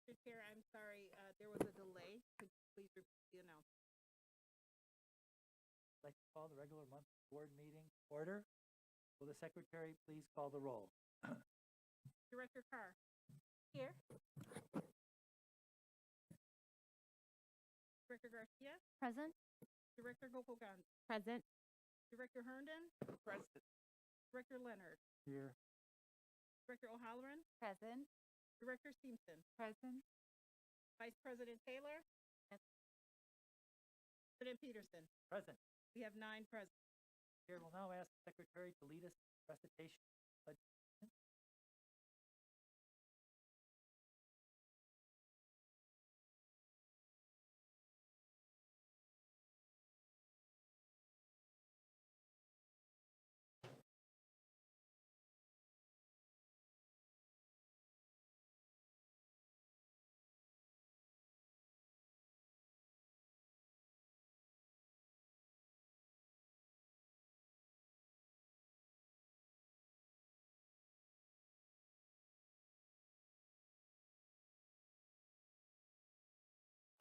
Mr. Chair, I'm sorry, there was a delay. Could you please repeat the announcement? I'd like to call the regular monthly board meeting to order. Will the secretary please call the roll? Director Carr. Here. Director Garcia. Present. Director Gopogan. Present. Director Herndon. Present. Director Leonard. Here. Director O'Halloran. Present. Director Stevenson. Present. Vice President Taylor. Yes. President Peterson. Present. We have 9 present. Chair will now ask the secretary to lead us in the recitation of the pledge of allegiance.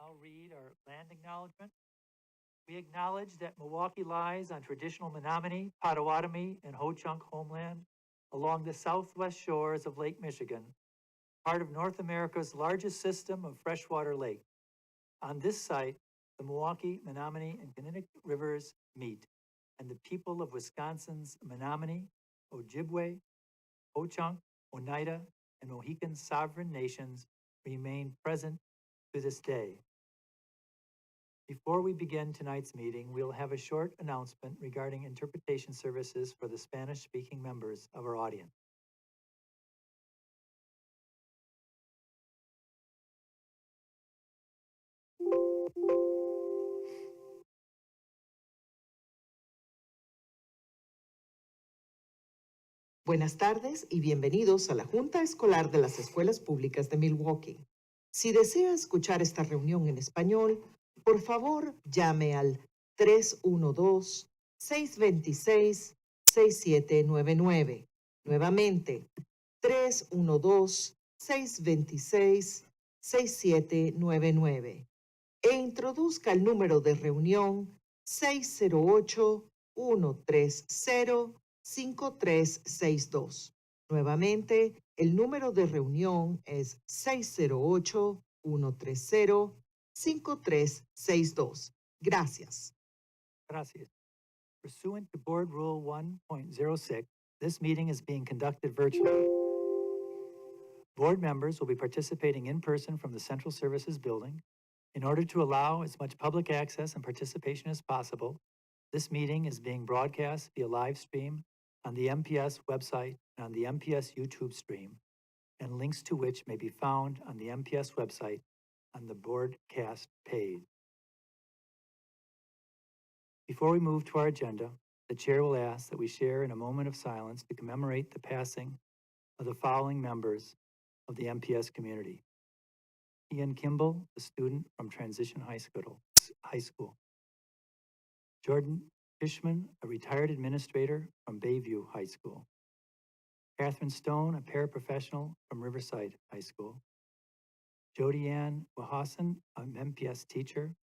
I'll read our land acknowledgement. We acknowledge that Milwaukee lies on traditional Menominee, Potawatomi, and Ho-Chunk homeland along the southwest shores of Lake Michigan, part of North America's largest system of freshwater lakes. On this site, the Milwaukee, Menominee, and Connecticut rivers meet, and the people of Wisconsin's Menominee, Ojibwe, Ho-Chunk, Oneida, and Mohican sovereign nations remain present to this day. Before we begin tonight's meeting, we'll have a short announcement regarding interpretation services for the Spanish-speaking members of our audience. Buenas tardes y bienvenidos a la Junta Escolar de las Escuelas Públicas de Milwaukee. Si desea escuchar esta reunión en español, por favor llame al 312-626-6799. Nuevamente, 312-626-6799. E introduzca el número de reunión 608-130-5362. Nuevamente, el número de reunión es 608-130-5362. Gracias. Gracias. Pursuant to Board Rule 1.06, this meeting is being conducted virtually. Board members will be participating in person from the Central Services Building. In order to allow as much public access and participation as possible, this meeting is being broadcast via live stream on the MPS website and on the MPS YouTube stream, and links to which may be found on the MPS website on the broadcast page. Before we move to our agenda, the chair will ask that we share in a moment of silence to commemorate the passing of the following members of the MPS community. Ian Kimball, a student from Transition High School. Jordan Fishman, a retired administrator from Bayview High School. Catherine Stone, a paraprofessional from Riverside High School. Jody Ann Wahassan, an MPS teacher.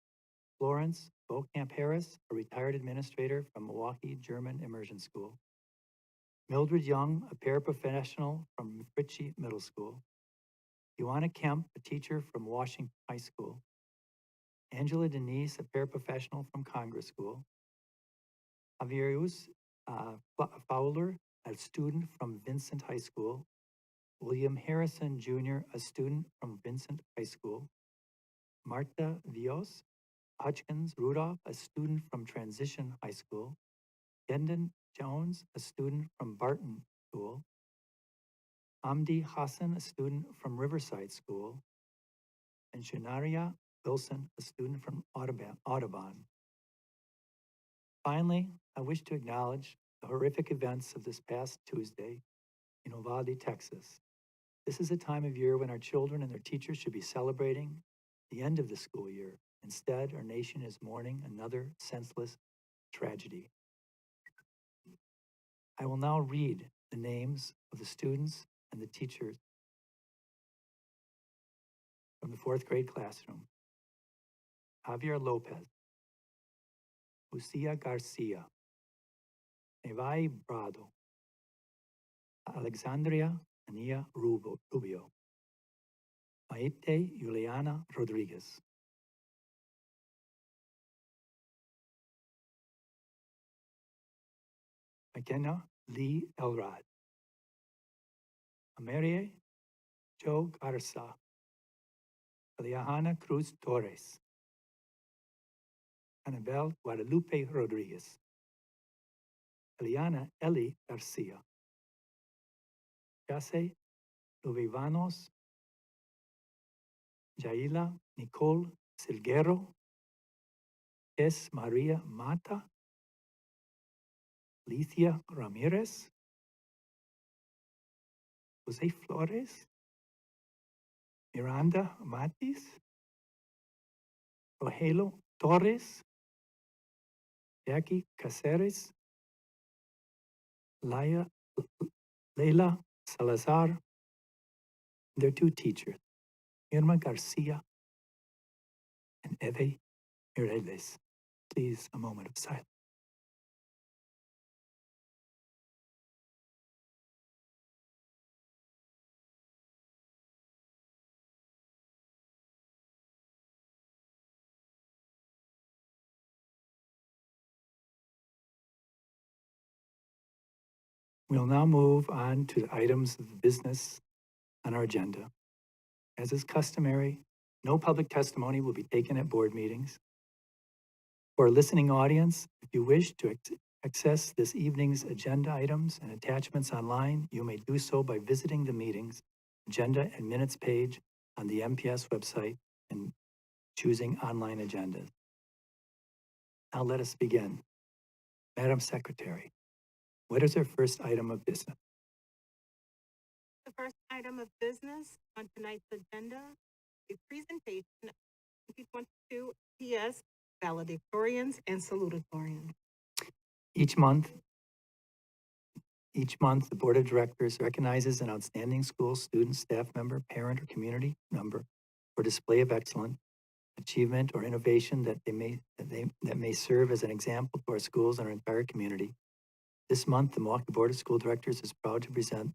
Florence Beaucamp Harris, a retired administrator from Milwaukee German Immersion School. Mildred Young, a paraprofessional from Ritchie Middle School. Ioana Kemp, a teacher from Washington High School. Angela Denise, a paraprofessional from Congress School. Javierus Fowler, a student from Vincent High School. William Harrison Jr., a student from Vincent High School. Marta Vios Hodgkins Rudolph, a student from Transition High School. Kendon Jones, a student from Barton School. Amdi Hassan, a student from Riverside School. And Shanaria Wilson, a student from Audubon. Finally, I wish to acknowledge the horrific events of this past Tuesday in Uvalde, Texas. This is a time of year when our children and their teachers should be celebrating the end of the school year. Instead, our nation is mourning another senseless tragedy. I will now read the names of the students and the teachers fourth grade classroom. Javier Lopez, Lucia Garcia, Nevai Brado, Alexandria Ania Rubio, Maite Juliana Rodriguez. McKenna Lee Elrod, Amerie Joe Garza, Eliahana Cruz Torres, Anabel Guadalupe Rodriguez, Eliana Eli Garcia, Jase Luvivanos, Jaila Nicole Silguero, Es Maria Mata, Alicia Ramirez, Jose Flores, Miranda Matis, Rogelio Torres, Jackie Caceres, Leila Salazar, their two teachers, Irma Garcia and Eve Mireles. Please, a moment of silence. We'll now move on to the items of business on our agenda. As is customary, no public testimony will be taken at board meetings. For a listening audience, if you wish to access this evening's agenda items and attachments online, you may do so by visiting the meetings, agenda and minutes page on the MPS website and choosing online agendas. Now let us begin. Madam Secretary, what is our first item of business? The first item of business on tonight's agenda, a presentation of 2022 PS valedictorians and salutatorians. Each month, the Board of Directors recognizes an outstanding school student, staff member, parent, or community member for display of excellence, achievement, or innovation that may serve as an example to our schools and our entire community. This month, the Milwaukee Board of School Directors is proud to present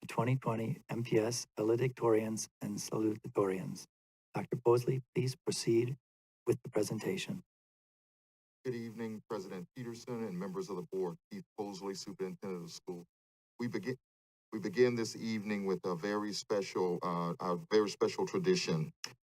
the 2020 MPS valedictorians and salutatorians. Dr. Bosley, please proceed with the presentation. Good evening, President Peterson and members of the board. Keith Bosley, Superintendent of the school. We begin this evening with a very special tradition,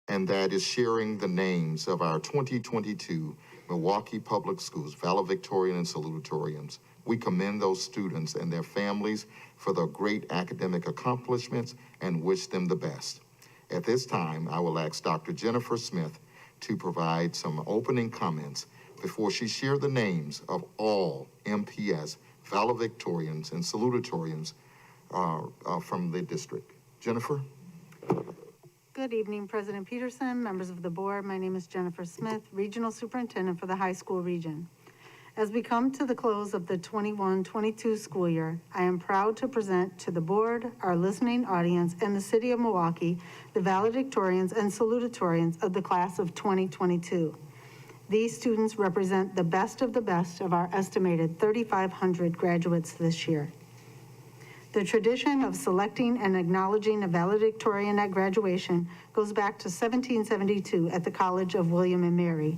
and that is sharing the names of our 2022 Milwaukee Public Schools valedictorian and salutatorians. We commend those students and their families for their great academic accomplishments and wish them the best. At this time, I will ask Dr. Jennifer Smith to provide some opening comments before she shares the names of all MPS valedictorians and salutatorians from the district. Jennifer? Good evening, President Peterson, members of the board. My name is Jennifer Smith, Regional Superintendent for the High School Region. As we come to the close of the 21-22 school year, I am proud to present to the board, our listening audience, and the city of Milwaukee, the valedictorians and salutatorians of the class of 2022. These students represent the best of our estimated 3,500 graduates this year. The tradition of selecting and acknowledging a valedictorian at graduation goes back to 1772 at the College of William and Mary.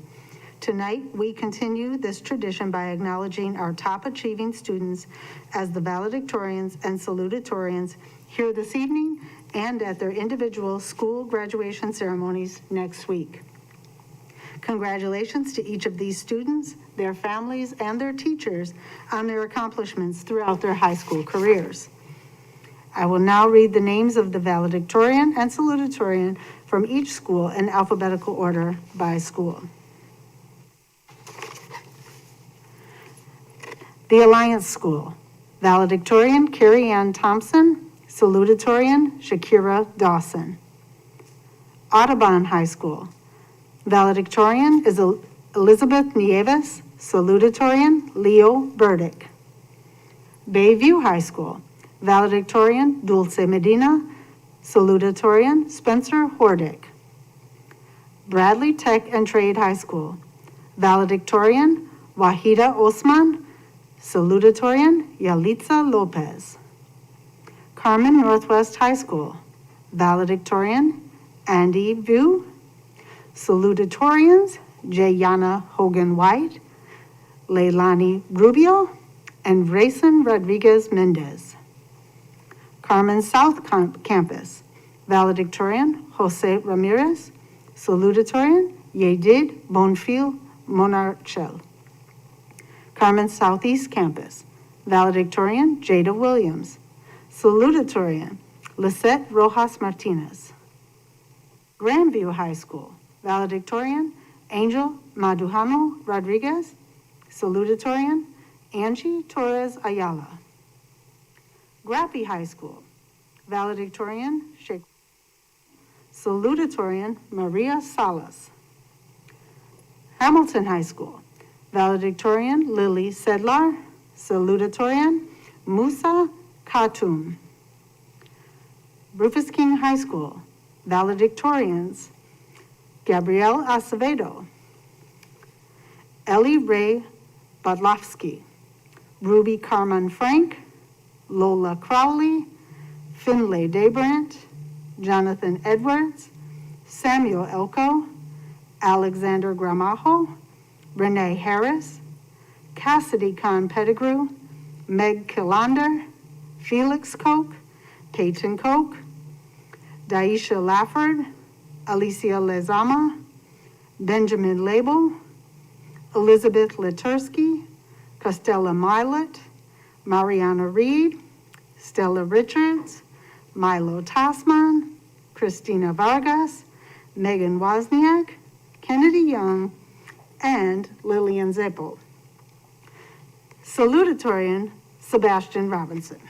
Tonight, we continue this tradition by acknowledging our top achieving students as the valedictorians and salutatorians here this evening and at their individual school graduation ceremonies next week. Congratulations to each of these students, their families, and their teachers on their accomplishments throughout their high school careers. I will now read the names of the valedictorian and salutatorian from each school in alphabetical order by school. The Alliance School, valedictorian Carrie Ann Thompson, salutatorian Shakira Dawson. Audubon High School, valedictorian is Elizabeth Nieves, salutatorian Leo Burdick. Bayview High School, valedictorian Dulce Medina, salutatorian Spencer Hordick. Bradley Tech and Trade High School. Valedictorian, Wahida Osman. Salutatorian, Yalitza Lopez. Carmen Northwest High School. Valedictorian, Andy Vu. Salutatorians, Jayana Hogan White, Leilani Rubio, and Rayson Rodriguez Mendez. Carmen South Campus. Valedictorian, Jose Ramirez. Salutatorian, Yedid Bonfil Monarchel. Carmen Southeast Campus. Valedictorian, Jada Williams. Salutatorian, Lisette Rojas Martinez. Grandview High School. Valedictorian, Angel Madujano Rodriguez. Salutatorian, Angie Torres Ayala. Grappy High School. Valedictorian, Sheikh. Salutatorian, Maria Salas. Hamilton High School. Valedictorian, Lily Sedlar. Salutatorian, Musa Khatun. Rufus King High School. Valedictorians, Gabrielle Acevedo. Ellie Ray Bodlowski. Ruby Carmen Frank. Lola Crowley. Finlay Daybrandt. Jonathan Edwards. Samuel Elko. Alexander Gramajo. Renee Harris. Cassidy Khan Pettigrew. Meg Killander. Felix Koch. Peyton Koch. Daisha Lafford. Alicia Lezama. Benjamin Label. Elizabeth Litursky. Costella Milet. Mariana Reed. Stella Richards. Milo Tasman. Christina Vargas. Megan Wozniak. Kennedy Young, and Lillian Zeppel. Salutatorian, Sebastian Robinson.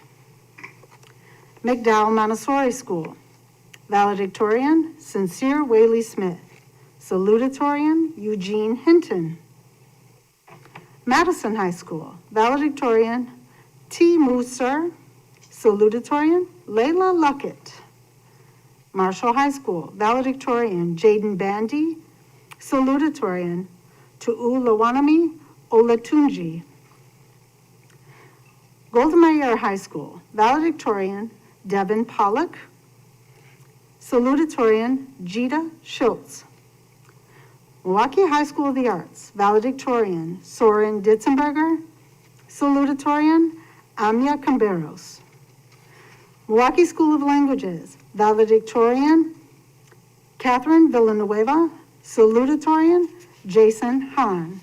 McDowell Montessori School. Valedictorian, Sincere Whaley Smith. Salutatorian, Eugene Hinton. Madison High School. Valedictorian, T. Mooser. Salutatorian, Layla Luckett. Marshall High School. Valedictorian, Jaden Bandy. Salutatorian, Tu'ulawanami Olatunji. Golda Meir High School. Valedictorian, Devin Pollock. Salutatorian, Jita Schultz. Milwaukee High School of the Arts. Valedictorian, Soren Ditzenberger. Salutatorian, Amia Camberos. Milwaukee School of Languages. Valedictorian, Catherine Villanueva. Salutatorian, Jason Hahn.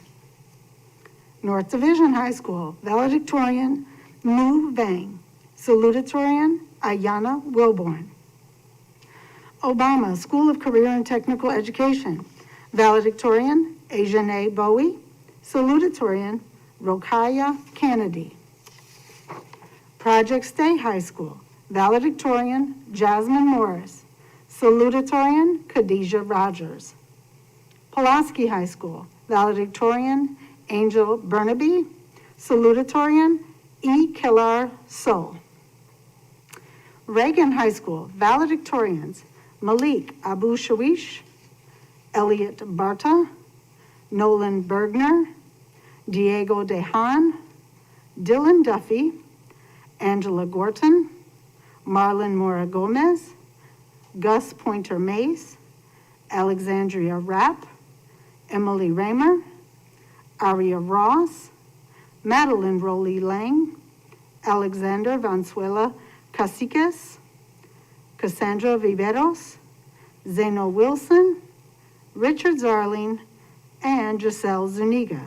North Division High School. Valedictorian, Mu Vang. Salutatorian, Ayana Wilborn. Obama School of Career and Technical Education. Valedictorian, Ajane Bowie. Salutatorian, Rokaya Kennedy. Project Stay High School. Valedictorian, Jasmine Morris. Salutatorian, Khadijah Rogers. Pulaski High School. Valedictorian, Angel Burnaby. Salutatorian, E. Killar So. Reagan High School. Valedictorians, Malik Abu Shawish. Elliot Barta. Nolan Bergner. Diego Dehan. Dylan Duffy. Angela Gorton. Marlon Mora Gomez. Gus Pointer Mace. Alexandria Rapp. Emily Raymer. Aria Ross. Madeline Rowley Lang. Alexander Vanzuela Caciques. Cassandra Viveros. Zeno Wilson. Richard Zarling, and Giselle Zuniga.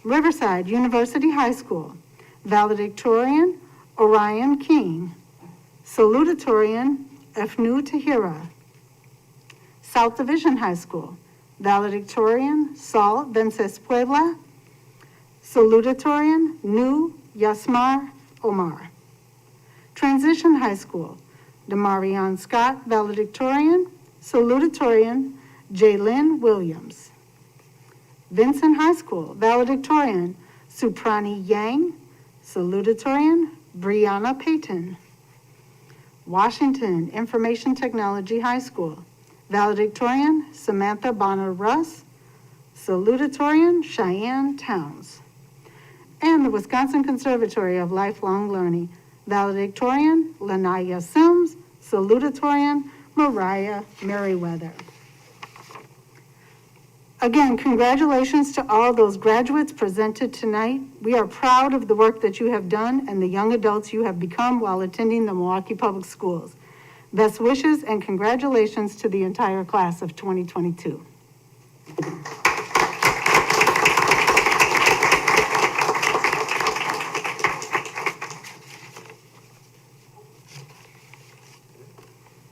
Riverside University High School. Valedictorian, Orion King. Salutatorian, Efnu Tahira. South Division High School. Valedictorian, Saul Vences Puebla. Salutatorian, Nu Yasmar Omar. Transition High School. Damarion Scott, Valedictorian. Salutatorian, Jaylyn Williams. Vincent High School. Valedictorian, Suprani Yang. Salutatorian, Brianna Payton. Washington Information Technology High School. Valedictorian, Samantha Bonner Russ. Salutatorian, Cheyenne Towns. And the Wisconsin Conservatory of Lifelong Learning, valedictorian, Lanaya Sims. Salutatorian, Mariah Merriweather. Again, congratulations to all those graduates presented tonight. We are proud of the work that you have done and the young adults you have become while attending the Milwaukee Public Schools. Best wishes and congratulations to the entire class of 2022.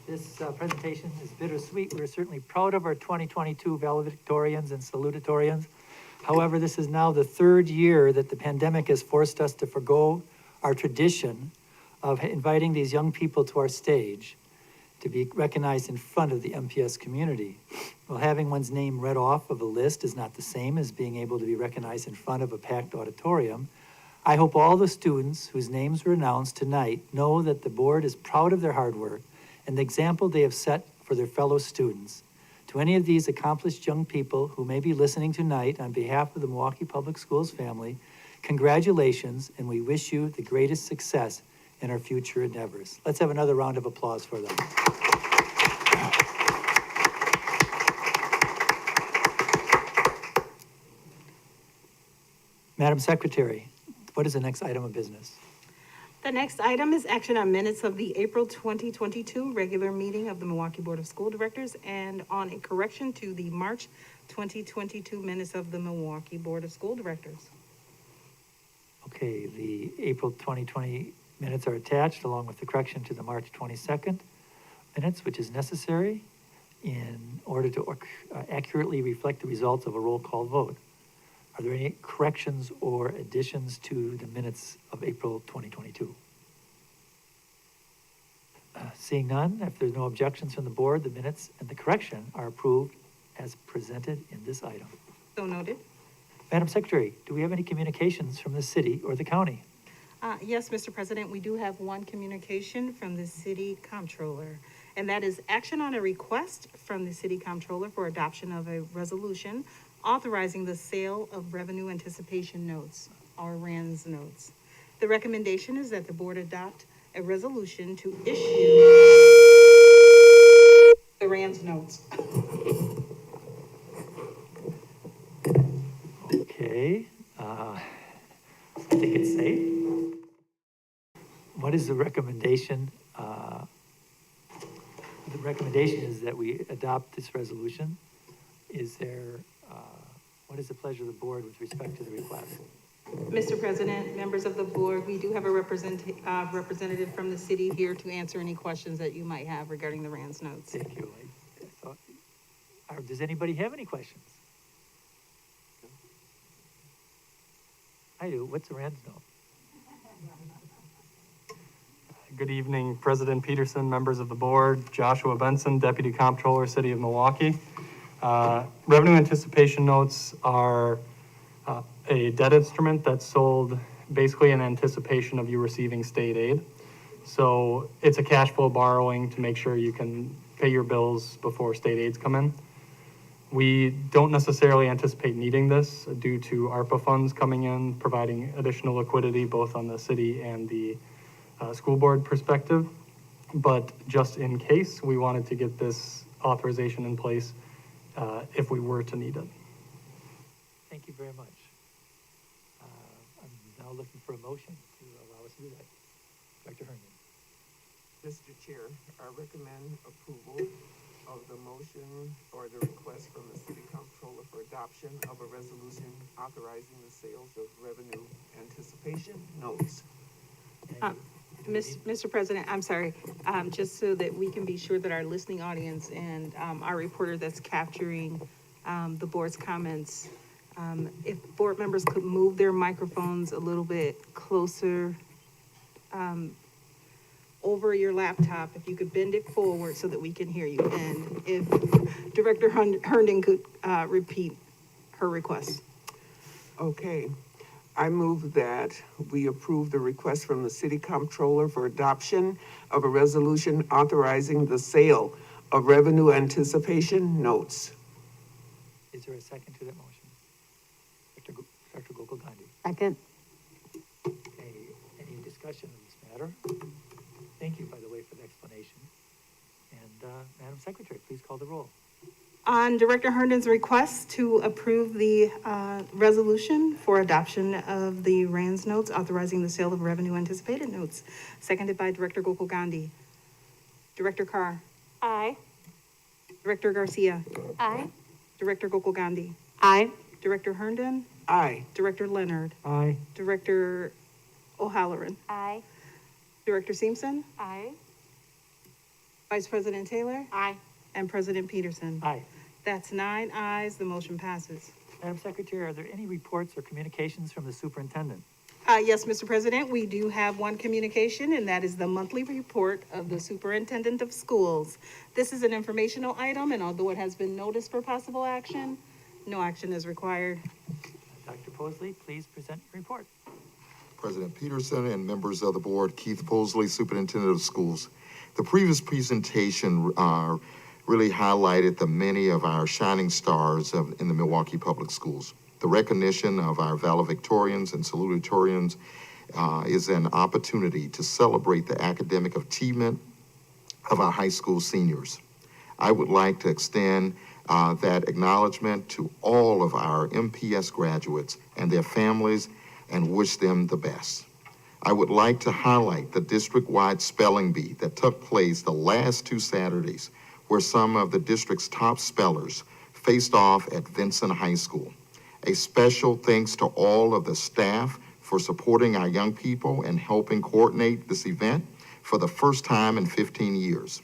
This presentation is bittersweet. We're certainly proud of our 2022 valedictorians and salutatorians. However, this is now the third year that the pandemic has forced us to forgo our tradition of inviting these young people to our stage to be recognized in front of the MPS community. Well, having one's name read off of a list is not the same as being able to be recognized in front of a packed auditorium. I hope all the students whose names were announced tonight know that the board is proud of their hard work and the example they have set for their fellow students. To any of these accomplished young people who may be listening tonight, on behalf of the Milwaukee Public Schools family, congratulations, and we wish you the greatest success in our future endeavors. Let's have another round of applause for them. Madam Secretary, what is the next item of business? The next item is action on minutes of the April 2022 regular meeting of the Milwaukee Board of School Directors and on a correction to the March 2022 minutes of the Milwaukee Board of School Directors. Okay, the April 2020 minutes are attached along with the correction to the March 22nd minutes, which is necessary in order to accurately reflect the results of a roll call vote. Are there any corrections or additions to the minutes of April 2022? Seeing none, if there's no objections from the board, the minutes and the correction are approved as presented in this item. So noted. Madam Secretary, do we have any communications from the city or the county? Yes, Mr. President, we do have one communication from the City Comptroller, and that is action on a request from the City Comptroller for adoption of a resolution authorizing the sale of revenue anticipation notes, or RANS notes. The recommendation is that the board adopt a resolution to issue the RANS notes. Okay, I think it's safe. What is the recommendation? The recommendation is that we adopt this resolution. Is there, what is the pleasure of the board with respect to the request? Mr. President, members of the board, we do have a representative from the city here to answer any questions that you might have regarding the RANS notes. Thank you. Does anybody have any questions? I do. What's a RANS note? Good evening, President Peterson, members of the board, Joshua Benson, Deputy Comptroller, City of Milwaukee. Revenue anticipation notes are a debt instrument that's sold basically in anticipation of you receiving state aid. So it's a cash flow borrowing to make sure you can pay your bills before state aids come in. We don't necessarily anticipate needing this due to ARPA funds coming in, providing additional liquidity both on the city and the school board perspective. But just in case, we wanted to get this authorization in place if we were to need it. Thank you very much. I'm now looking for a motion to allow us to do that. Dr. Herndon. Mr. Chair, I recommend approval of the motion or the request from the City Comptroller for adoption of a resolution authorizing the sales of revenue anticipation notes. Mr. President, I'm sorry, just so that we can be sure that our listening audience and our reporter that's capturing the board's comments, if board members could move their microphones a little bit closer over your laptop, if you could bend it forward so that we can hear you. And if Director Herndon could repeat her request. Okay, I move that we approve the request from the City Comptroller for adoption of a resolution authorizing the sale of revenue anticipation notes. Is there a second to that motion? Dr. Gokul Gandhi. Second. Any discussion of this matter? Thank you, by the way, for the explanation. And, Madam Secretary, please call the roll. On Director Herndon's request to approve the resolution for adoption of the RANS notes authorizing the sale of revenue anticipated notes, seconded by Director Gokul Gandhi. Director Carr. Aye. Director Garcia. Aye. Director Gokul Gandhi. Aye. Director Herndon. Aye. Director Leonard. Aye. Director O'Halloran. Aye. Director Simpson. Aye. Vice President Taylor. Aye. And President Peterson. Aye. That's 9 ayes, the motion passes. Madam Secretary, are there any reports or communications from the superintendent? Yes, Mr. President, we do have one communication, and that is the monthly report of the Superintendent of Schools. This is an informational item, and although it has been noticed for possible action, no action is required. Dr. Posley, please present your report. President Peterson and members of the board, Keith Posley, Superintendent of Schools. The previous presentation really highlighted the many of our shining stars in the Milwaukee Public Schools. The recognition of our valedictorians and salutatorians is an opportunity to celebrate the academic achievement of our high school seniors. I would like to extend that acknowledgement to all of our MPS graduates and their families and wish them the best. I would like to highlight the district-wide spelling bee that took place the last 2 Saturdays, where some of the district's top spellers faced off at Vincent High School. A special thanks to all of the staff for supporting our young people and helping coordinate this event for the first time in 15 years.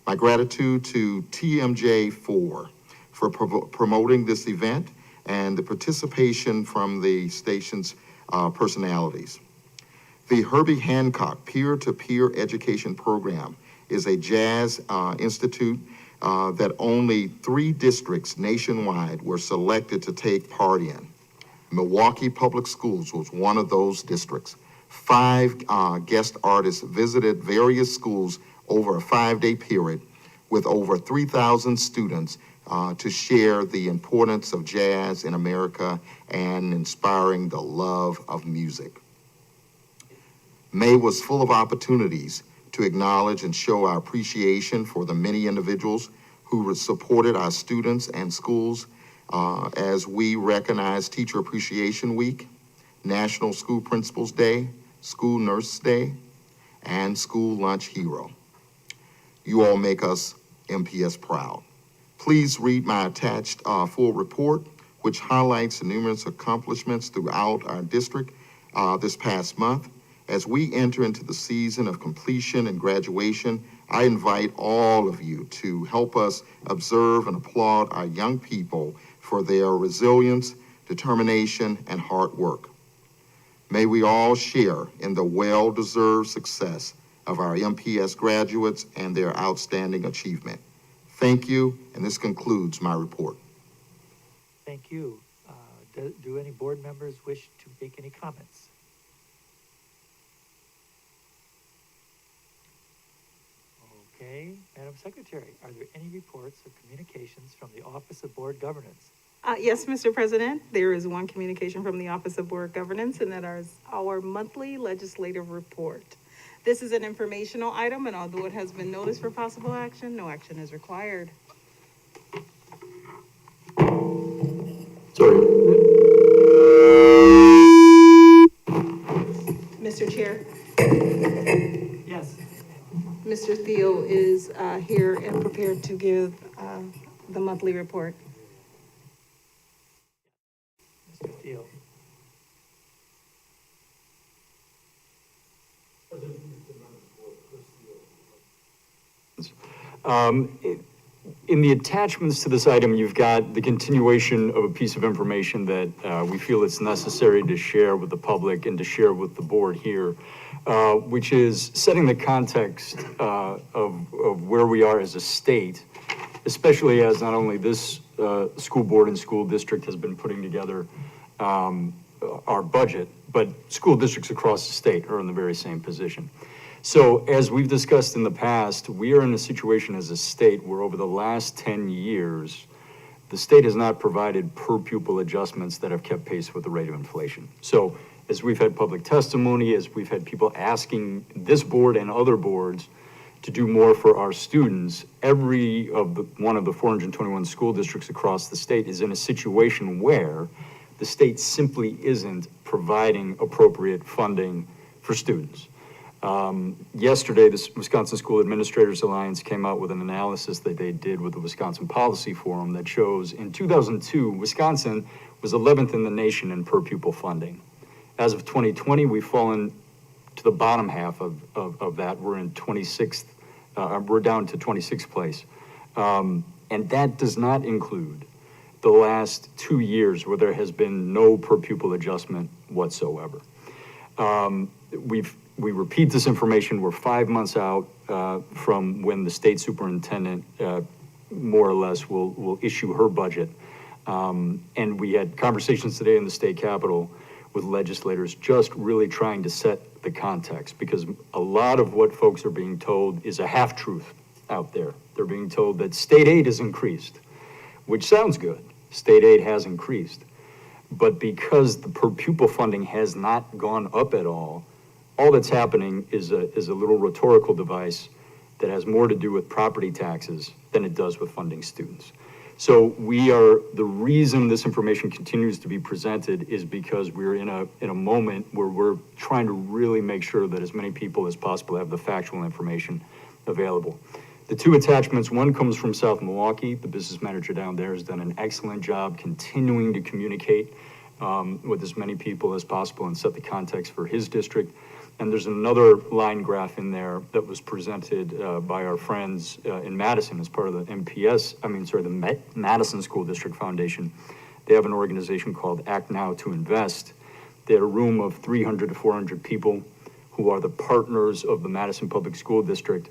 My gratitude to TMJ4 for promoting this event and the participation from the station's personalities. The Herbie Hancock Peer-to-Peer Education Program is a jazz institute that only 3 districts nationwide were selected to take part in. Milwaukee Public Schools was one of those districts. 5 guest artists visited various schools over a 5-day period with over 3,000 students to share the importance of jazz in America and inspiring the love of music. May was full of opportunities to acknowledge and show our appreciation for the many individuals who supported our students and schools as we recognize Teacher Appreciation Week, National School Principals Day, School Nurse Day, and School Lunch Hero. You all make us MPS proud. Please read my attached full report, which highlights the numerous accomplishments throughout our district this past month. As we enter into the season of completion and graduation, I invite all of you to help us observe and applaud our young people for their resilience, determination, and hard work. May we all share in the well-deserved success of our MPS graduates and their outstanding achievement. Thank you, and this concludes my report. Thank you. Do any board members wish to make any comments? Okay, Madam Secretary, are there any reports or communications from the Office of Board Governance? Yes, Mr. President, there is one communication from the Office of Board Governance, and that is our monthly legislative report. This is an informational item, and although it has been noticed for possible action, no action is required. Sorry. Mr. Chair, Yes. Mr. Thiel is here and prepared to give the monthly report. Mr. Thiel. In the attachments to this item, you've got the continuation of a piece of information that we feel it's necessary to share with the public and to share with the board here, which is setting the context of where we are as a state, especially as not only this school board and school district has been putting together our budget, but school districts across the state are in the very same position. So as we've discussed in the past, we are in a situation as a state where over the last 10 years, the state has not provided per pupil adjustments that have kept pace with the rate of inflation. So as we've had public testimony, as we've had people asking this board and other boards to do more for our students, every one of the 421 school districts across the state is in a situation where the state simply isn't providing appropriate funding for students. Yesterday, the Wisconsin School Administrators Alliance came out with an analysis that they did with the Wisconsin Policy Forum that shows in 2002, Wisconsin was 11th in the nation in per pupil funding. As of 2020, we've fallen to the bottom half of that. We're in 26th, we're down to 26th place. And that does not include the last 2 years where there has been no per pupil adjustment whatsoever. We repeat this information. We're 5 months out from when the state superintendent, more or less, will issue her budget. And we had conversations today in the state capitol with legislators just really trying to set the context, because a lot of what folks are being told is a half-truth out there. They're being told that state aid has increased, which sounds good. State aid has increased. But because the per pupil funding has not gone up at all that's happening is a little rhetorical device that has more to do with property taxes than it does with funding students. So the reason this information continues to be presented is because we're in a moment where we're trying to really make sure that as many people as possible have the factual information available. The two attachments, one comes from South Milwaukee. The business manager down there has done an excellent job continuing to communicate with as many people as possible and set the context for his district. And there's another line graph in there that was presented by our friends in Madison as part of the Madison School District Foundation. They have an organization called Act Now to Invest. They had a room of 300 to 400 people who are the partners of the Madison Public School District,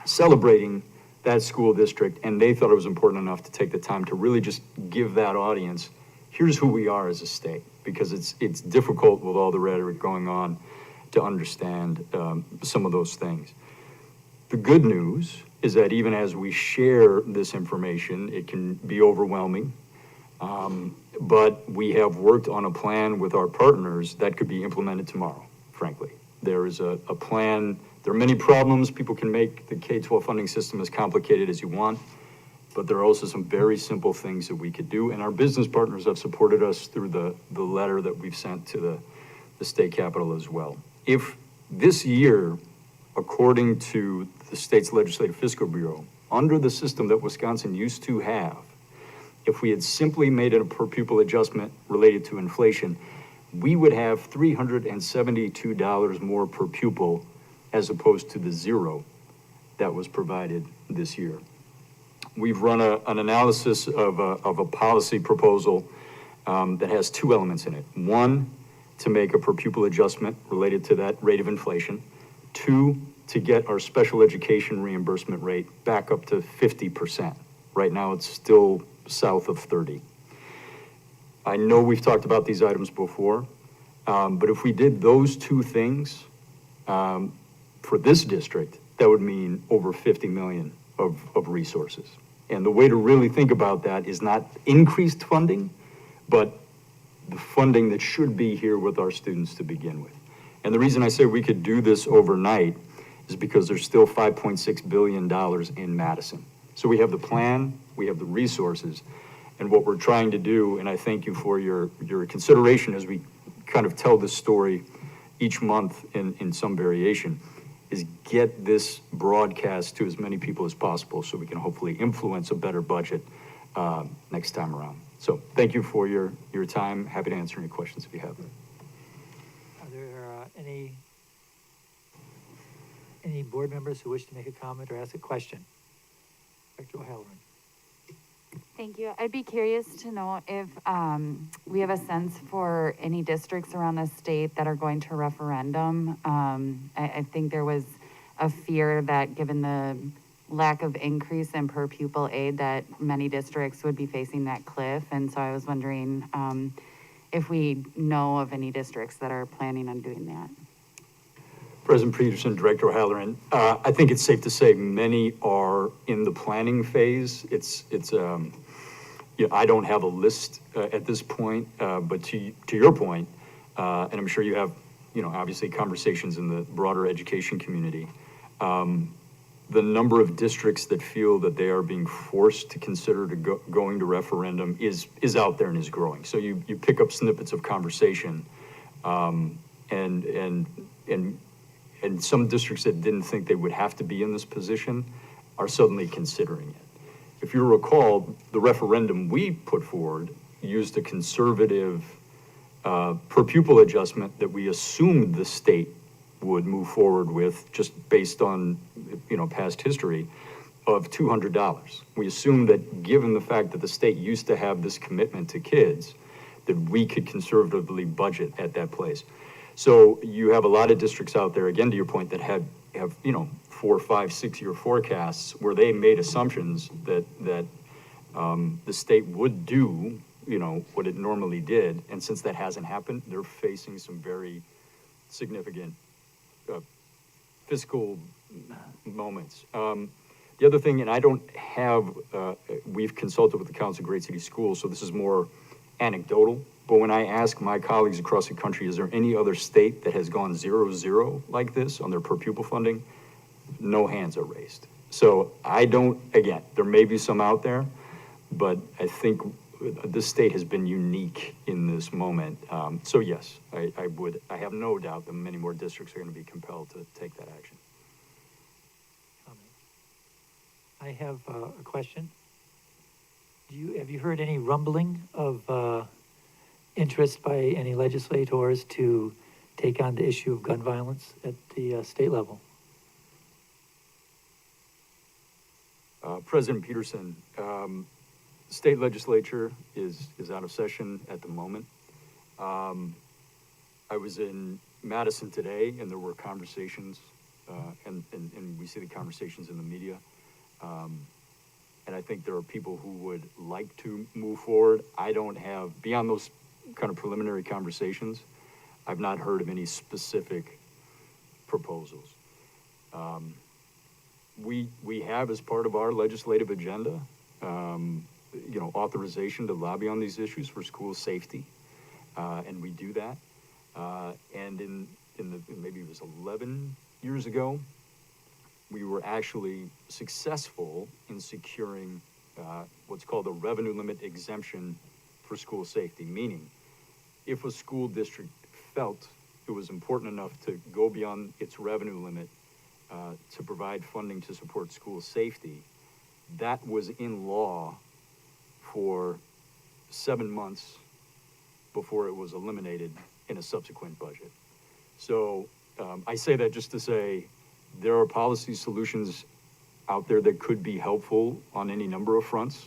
celebrating that school district, and they thought it was important enough to take the time to really just give that audience, here's who we are as a state, because it's difficult with all the rhetoric going on to understand some of those things. The good news is that even as we share this information, it can be overwhelming, but we have worked on a plan with our partners that could be implemented tomorrow, frankly. There is a plan. There are many problems. People can make the K-12 funding system as complicated as you want, but there are also some very simple things that we could do, and our business partners have supported us through the letter that we've sent to the state capitol as well. If this year, according to the state's Legislative Fiscal Bureau, under the system that Wisconsin used to have, if we had simply made it a per pupil adjustment related to inflation, we would have $372 more per pupil as opposed to the zero that was provided this year. We've run an analysis of a policy proposal that has two elements in it. One, to make a per pupil adjustment related to that rate of inflation. Two, to get our special education reimbursement rate back up to 50%. Right now, it's still south of 30. I know we've talked about these items before, but if we did those two things for this district, that would mean over 50 million of resources. And the way to really think about that is not increased funding, but the funding that should be here with our students to begin with. And the reason I say we could do this overnight is because there's still $5.6 billion in Madison. So we have the plan, we have the resources, and what we're trying to do, and I thank you for your consideration as we kind of tell this story each month in some variation, is get this broadcast to as many people as possible so we can hopefully influence a better budget next time around. So thank you for your time. Happy to answer any questions if you have them. Are there any board members who wish to make a comment or ask a question? Dr. O'Halloran. Thank you. I'd be curious to know if we have a sense for any districts around the state that are going to referendum. I think there was a fear that given the lack of increase in per pupil aid that many districts would be facing that cliff. And so I was wondering if we know of any districts that are planning on doing that. President Peterson, Director O'Halloran, I think it's safe to say many are in the planning phase. I don't have a list at this point, but to your point, and I'm sure you have, obviously conversations in the broader education community, the number of districts that feel that they are being forced to consider going to referendum is out there and is growing. So you pick up snippets of conversation, and some districts that didn't think they would have to be in this position are suddenly considering it. If you recall, the referendum we put forward used a conservative per pupil adjustment that we assumed the state would move forward with, just based on, past history, of $200. We assumed that, given the fact that the state used to have this commitment to kids, that we could conservatively budget at that place. So you have a lot of districts out there, again, to your point, that have 4, 5, 6 year forecasts where they made assumptions that the state would do, what it normally did. And since that hasn't happened, they're facing some very significant fiscal moments. The other thing, and I don't have, we've consulted with the Council of Great City Schools, so this is more anecdotal, but when I ask my colleagues across the country, is there any other state that has gone 0-0 like this on their per pupil funding? No hands are raised. So again, there may be some out there, but I think this state has been unique in this moment. So yes, I have no doubt that many more districts are going to be compelled to take that action. I have a question. Have you heard any rumbling of interest by any legislators to take on the issue of gun violence at the state level? President Peterson, state legislature is out of session at the moment. I was in Madison today, and there were conversations, and we see the conversations in the media. And I think there are people who would like to move forward. I don't have, beyond those kind of preliminary conversations, I've not heard of any specific proposals. We have, as part of our legislative agenda, authorization to lobby on these issues for school safety, and we do that. And in maybe it was 11 years ago, we were actually successful in securing what's called a revenue limit exemption for school safety, meaning if a school district felt it was important enough to go beyond its revenue limit to provide funding to support school safety, that was in law for 7 months before it was eliminated in a subsequent budget. So I say that just to say there are policy solutions out there that could be helpful on any number of fronts.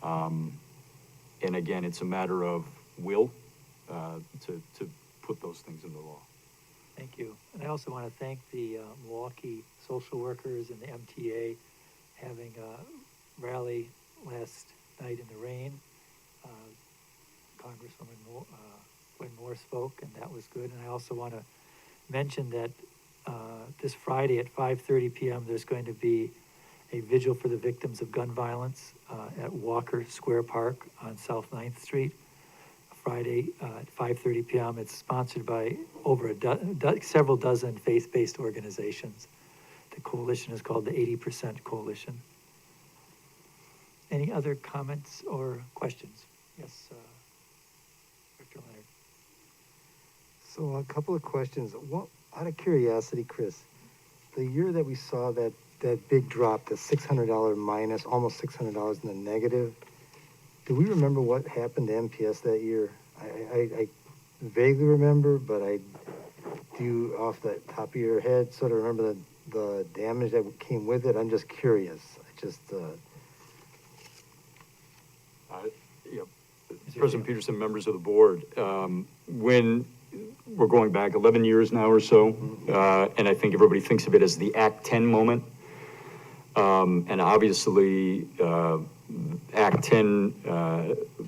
And again, it's a matter of will to put those things into law. Thank you. And I also want to thank the Milwaukee social workers and the MTA having a rally last night in the rain. Congresswoman Gwen Moore spoke, and that was good. And I also want to mention that this Friday at 5:30 p.m. there's going to be a vigil for the victims of gun violence at Walker Square Park on South 9th Street. Friday at 5:30 p.m. It's sponsored by over several dozen faith-based organizations. The coalition is called the 80% Coalition. Any other comments or questions? Yes, Dr. Leonard. So a couple of questions. Out of curiosity, Chris, the year that we saw that big drop, the $600 minus, almost $600 in the negative, do we remember what happened to MPS that year? I vaguely remember, but do you, off the top of your head, sort of remember the damage that came with it? I'm just curious. President Peterson, members of the board, when we're going back 11 years now or so, and I think everybody thinks of it as the Act 10 moment. And obviously, Act 10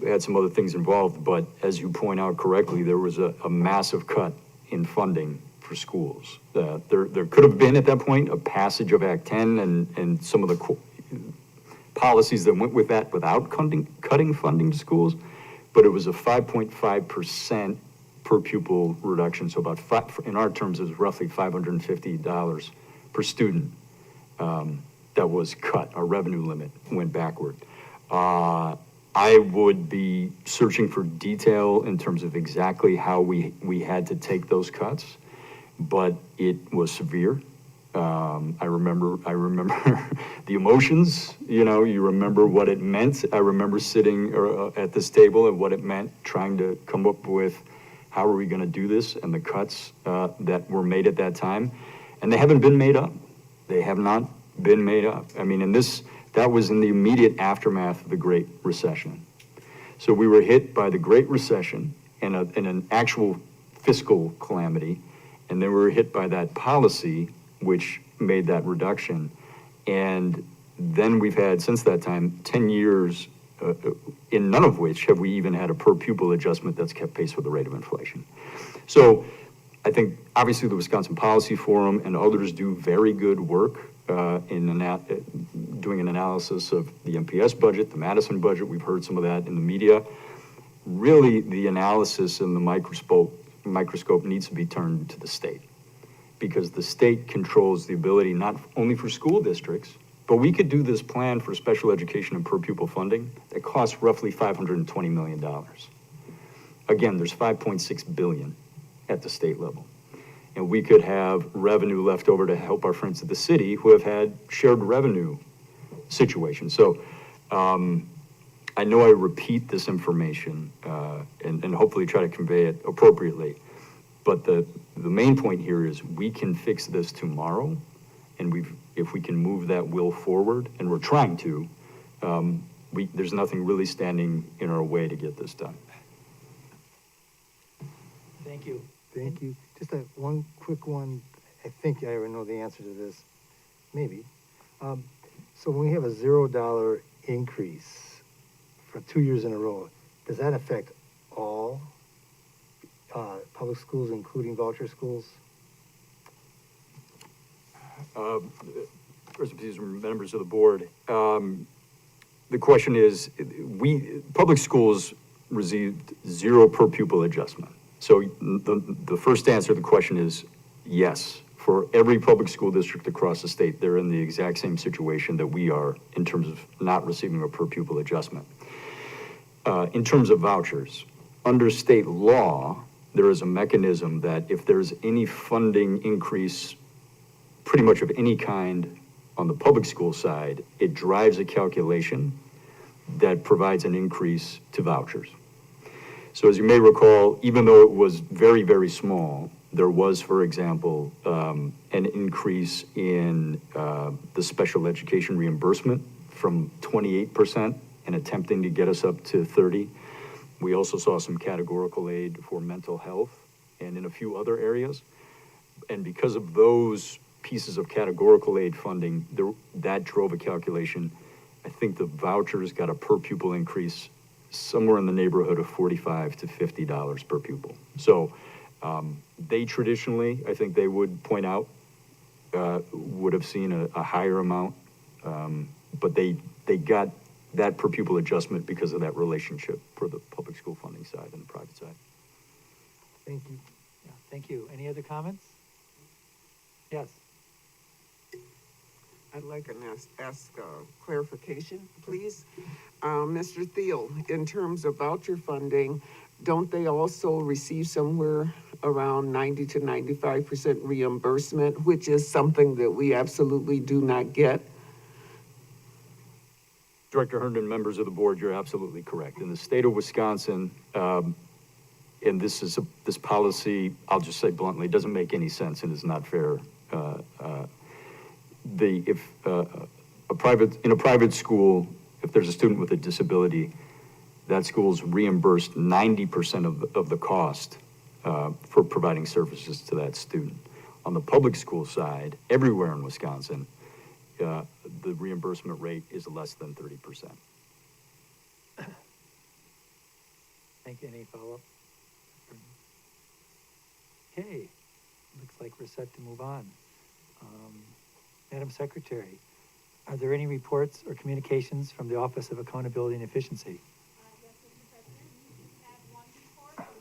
had some other things involved, but as you point out correctly, there was a massive cut in funding for for schools. There could have been at that point a passage of Act 10 and some of the policies that went with that without cutting funding to schools, but it was a 5.5% per pupil reduction, so about in our terms, it was roughly $550 per student. That was cut, our revenue limit went backward. I would be searching for detail in terms of exactly how we had to take those cuts, but it was severe. I remember the emotions, you know, you remember what it meant. I remember sitting at this table and what it meant, trying to come up with how are we gonna do this, and the cuts that were made at that time. And they haven't been made up. They have not been made up. I mean, that was in the immediate aftermath of the Great Recession. So we were hit by the Great Recession and an actual fiscal calamity, and then we were hit by that policy which made that reduction. And then we've had, since that time, 10 years, in none of which have we even had a per pupil adjustment that's kept pace with the rate of inflation. So I think obviously the Wisconsin Policy Forum and others do very good work in doing an analysis of the MPS budget, the Madison budget. We've heard some of that in the media. Really, the analysis and the microscope needs to be turned to the state, because the state controls the ability not only for school districts, but we could do this plan for special education and per pupil funding that costs roughly $520 million. Again, there's $5.6 billion at the state level. And we could have revenue left over to help our friends at the city who have had shared revenue situations. So I know I repeat this information and hopefully try to convey it appropriately. But the main point here is we can fix this tomorrow, and if we can move that will forward, and we're trying to, there's nothing really standing in our way to get this done. Thank you. Thank you. Just one quick one. I think I already know the answer to this, maybe. So when we have a $0 increase for 2 years in a row, does that affect all public schools, including voucher schools? First, these members of the board. The question is, public schools received 0 per pupil adjustment. So the first answer to the question is yes. For every public school district across the state, they're in the exact same situation that we are in terms of not receiving a per pupil adjustment. In terms of vouchers, under state law, there is a mechanism that if there's any funding increase, pretty much of any kind on the public school side, it drives a calculation that provides an increase to vouchers. So as you may recall, even though it was very, very small, there was, for example, an increase in the special education reimbursement from 28% and attempting to get us up to 30%. We also saw some categorical aid for mental health and in a few other areas. And because of those pieces of categorical aid funding, that drove a calculation. I think the vouchers got a per pupil increase somewhere in the neighborhood of $45 to $50 per pupil. So they traditionally, I think they would point out, would have seen a higher amount, but they got that per pupil adjustment because of that relationship for the public school funding side and the private side. Thank you. Yeah, thank you. Any other comments? Yes. I'd like to ask clarification, please. Mr. Thiel, in terms of voucher funding, don't they also receive somewhere around 90 to 95% reimbursement, which is something that we absolutely do not get? Director Herndon, members of the board, you're absolutely correct. In the state of Wisconsin, and this policy, I'll just say bluntly, doesn't make any sense and is not fair. In a private school, if there's a student with a disability, that school's reimbursed 90% of the cost for providing services to that student. On the public school side, everywhere in Wisconsin, the reimbursement rate is less than 30%. Thank you. Any follow-up? Okay. Looks like we're set to move on. Madam Secretary, are there any reports or communications from the Office of Accountability and Efficiency?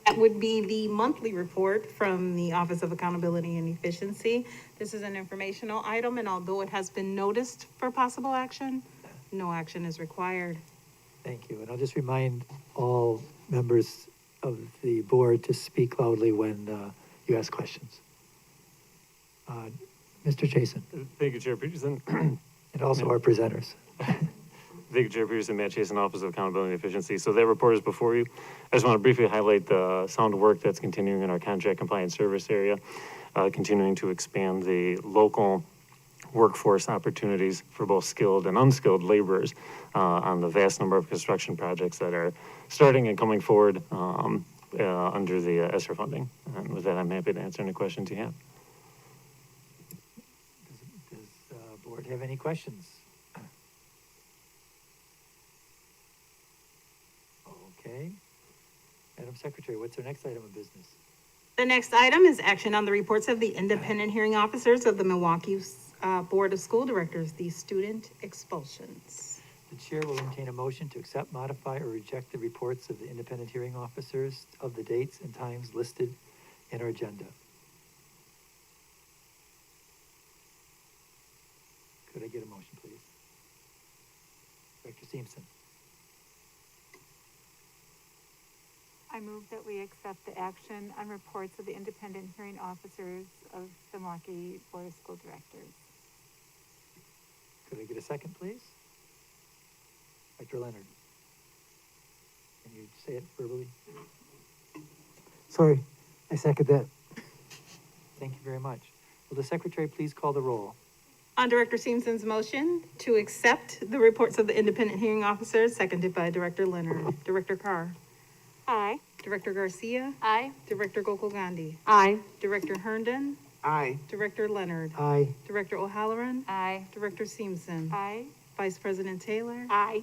That would be the monthly report from the Office of Accountability and Efficiency. This is an informational item, and although it has been noticed for possible action, no action is required. Thank you, and I'll just remind all members of the board to speak loudly when you ask questions. Mr. Jason, Thank you, Chair Peterson. and also our presenters. Thank you, Chair Peterson, Matt Chasen, Office of Accountability and Efficiency. So that report is before you. I just want to briefly highlight the sound work that's continuing in our contract compliance service area, continuing to expand the local workforce opportunities for both skilled and unskilled laborers on the vast number of construction projects that are starting and coming forward under the ESSER funding. And with that, I'm happy to answer any questions you have. Does the board have any questions? Okay. Madam Secretary, what's our next item of business? The next item is action on the reports of the independent hearing officers of the Milwaukee Board of School Directors, the student expulsions. The chair will entertain a motion to accept, modify, or reject the reports of the independent hearing officers of the dates and times listed in our agenda. Could I get a motion, please? Director Simpson. I move that we accept the action on reports of the independent hearing officers of the Milwaukee Board of School Directors. Could I get a second, please? Dr. Leonard. Can you say it verbally? Sorry, I second that. Thank you very much. Will the secretary please call the roll? On Director Simpson's motion to accept the reports of the independent hearing officers, seconded by Director Leonard. Director Carr. Aye. Director Garcia. Aye. Director Gokul Gandhi. Aye. Director Herndon. Aye. Director Leonard. Aye. Director O'Halloran. Aye. Director Simpson. Aye. Vice President Taylor. Aye.